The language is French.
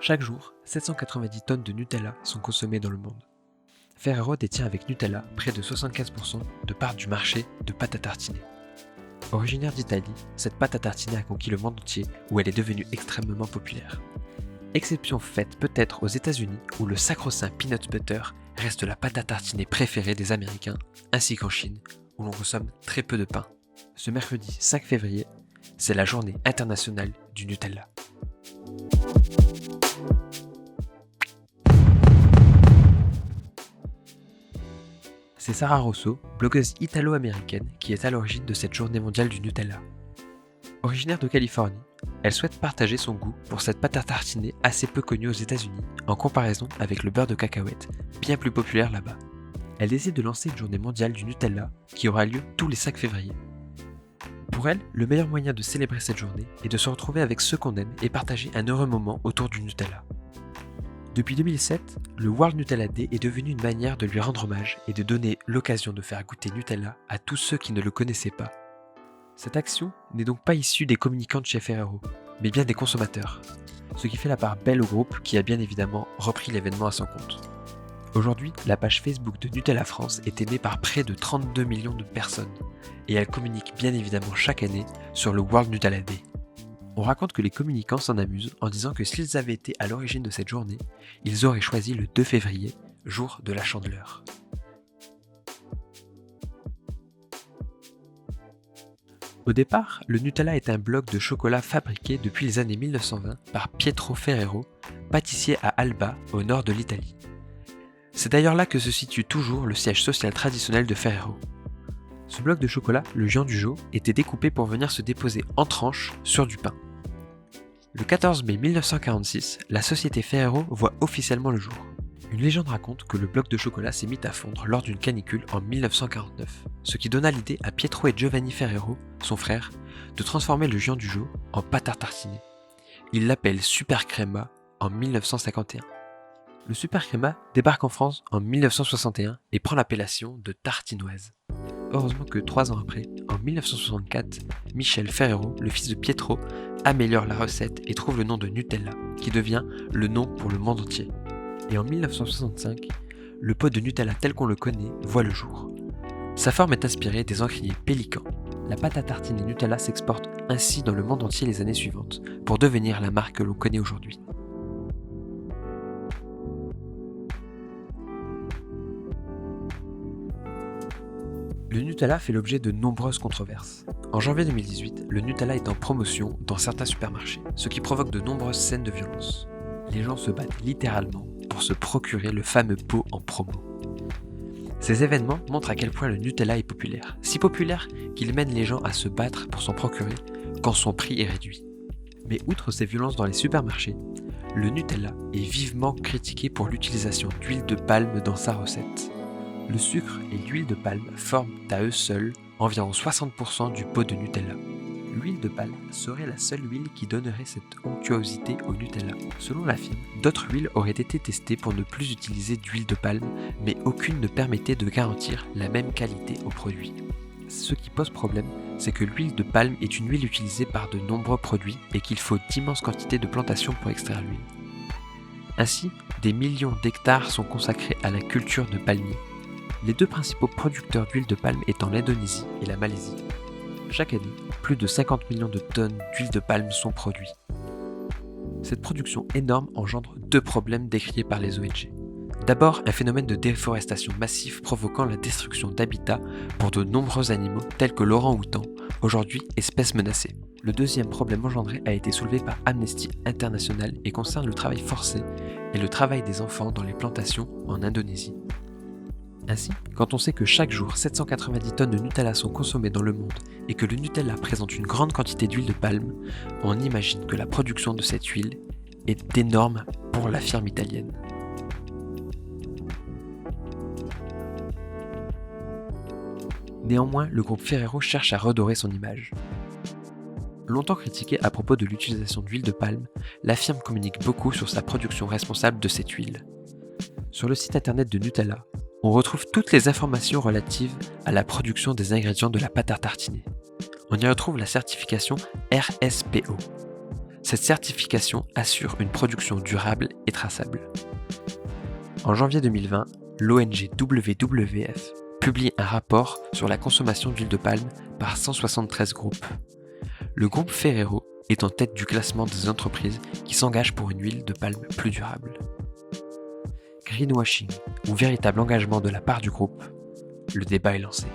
Chaque jour, 790 tonnes de Nutella sont consommées dans le monde. Ferrero détient avec Nutella près de 75% de part du marché de pâte à tartiner. Originaire d'Italie, cette pâte à tartiner a conquis le monde entier où elle est devenue extrêmement populaire. Exception faite peut-être aux États-Unis où le sacro-saint peanut butter reste la pâte à tartiner préférée des Américains, ainsi qu'en Chine où l'on consomme très peu de pain. Ce mercredi 5 février, c'est la journée internationale du Nutella. C'est Sara Rosso, blogueuse italo-américaine, qui est à l'origine de cette journée mondiale du Nutella. Originaire de Californie, elle souhaite partager son goût pour cette pâte à tartiner assez peu connue aux États-Unis en comparaison avec le beurre de cacahuète, bien plus populaire là-bas. Elle décide de lancer une journée mondiale du Nutella qui aura lieu tous les 5 février. Pour elle, le meilleur moyen de célébrer cette journée est de se retrouver avec ceux qu'on aime et partager un heureux moment autour du Nutella. Depuis 2007, le World Nutella Day est devenu une manière de lui rendre hommage et de donner l'occasion de faire goûter Nutella à tous ceux qui ne le connaissaient pas. Cette action n'est donc pas issue des communicants de chez Ferrero, mais bien des consommateurs, ce qui fait la part belle au groupe qui a bien évidemment repris l'événement à son compte. Aujourd'hui, la page Facebook de Nutella France est aimée par près de 32 millions de personnes, et elle communique bien évidemment chaque année sur le World Nutella Day. On raconte que les communicants s'en amusent en disant que s'ils avaient été à l'origine de cette journée, ils auraient choisi le 2 février, jour de la Chandeleur. Au départ, le Nutella est un bloc de chocolat fabriqué depuis les années 1920 par Pietro Ferrero, pâtissier à Alba, au nord de l'Italie. C'est d'ailleurs là que se situe toujours le siège social traditionnel de Ferrero. Ce bloc de chocolat, le giandujo, était découpé pour venir se déposer en tranches sur du pain. Le 14 mai 1946, la société Ferrero voit officiellement le jour. Une légende raconte que le bloc de chocolat s'est mis à fondre lors d'une canicule en 1949, ce qui donna l'idée à Pietro et Giovanni Ferrero, son frère, de transformer le giandujo en pâte à tartiner. Ils l'appellent Super Crema en 1951. Le Super Crema débarque en France en 1961 et prend l'appellation de tartinoise. Heureusement que 3 ans après, en 1964, Michel Ferrero, le fils de Pietro, améliore la recette et trouve le nom de Nutella, qui devient le nom pour le monde entier. Et en 1965, le pot de Nutella tel qu'on le connaît voit le jour. Sa forme est inspirée des encriers pélicans. La pâte à tartiner Nutella s'exporte ainsi dans le monde entier les années suivantes, pour devenir la marque que l'on connaît aujourd'hui. Le Nutella fait l'objet de nombreuses controverses. En janvier 2018, le Nutella est en promotion dans certains supermarchés, ce qui provoque de nombreuses scènes de violence. Les gens se battent littéralement pour se procurer le fameux pot en promo. Ces événements montrent à quel point le Nutella est populaire, si populaire qu'il mène les gens à se battre pour s'en procurer quand son prix est réduit. Mais outre ces violences dans les supermarchés, le Nutella est vivement critiqué pour l'utilisation d'huile de palme dans sa recette. Le sucre et l'huile de palme forment à eux seuls environ 60% du pot de Nutella. L'huile de palme serait la seule huile qui donnerait cette onctuosité au Nutella. Selon la firme, d'autres huiles auraient été testées pour ne plus utiliser d'huile de palme, mais aucune ne permettait de garantir la même qualité au produit. Ce qui pose problème, c'est que l'huile de palme est une huile utilisée par de nombreux produits et qu'il faut d'immenses quantités de plantations pour extraire l'huile. Ainsi, des millions d'hectares sont consacrés à la culture de palmiers. Les deux principaux producteurs d'huile de palme étant l'Indonésie et la Malaisie. Chaque année, plus de 50 millions de tonnes d'huile de palme sont produites. Cette production énorme engendre 2 problèmes décriés par les ONG. D'abord, un phénomène de déforestation massive provoquant la destruction d'habitats pour de nombreux animaux tels que l'orang-outan, aujourd'hui espèce menacée. Le deuxième problème engendré a été soulevé par Amnesty International et concerne le travail forcé et le travail des enfants dans les plantations en Indonésie. Ainsi, quand on sait que chaque jour 790 tonnes de Nutella sont consommées dans le monde et que le Nutella présente une grande quantité d'huile de palme, on imagine que la production de cette huile est énorme pour la firme italienne. Néanmoins, le groupe Ferrero cherche à redorer son image. Longtemps critiquée à propos de l'utilisation d'huile de palme, la firme communique beaucoup sur sa production responsable de cette huile. Sur le site internet de Nutella, on retrouve toutes les informations relatives à la production des ingrédients de la pâte à tartiner. On y retrouve la certification RSPO. Cette certification assure une production durable et traçable. En janvier 2020, l'ONG WWF publie un rapport sur la consommation d'huile de palme par 173 groupes. Le groupe Ferrero est en tête du classement des entreprises qui s'engagent pour une huile de palme plus durable. Greenwashing ou véritable engagement de la part du groupe? Le débat est lancé.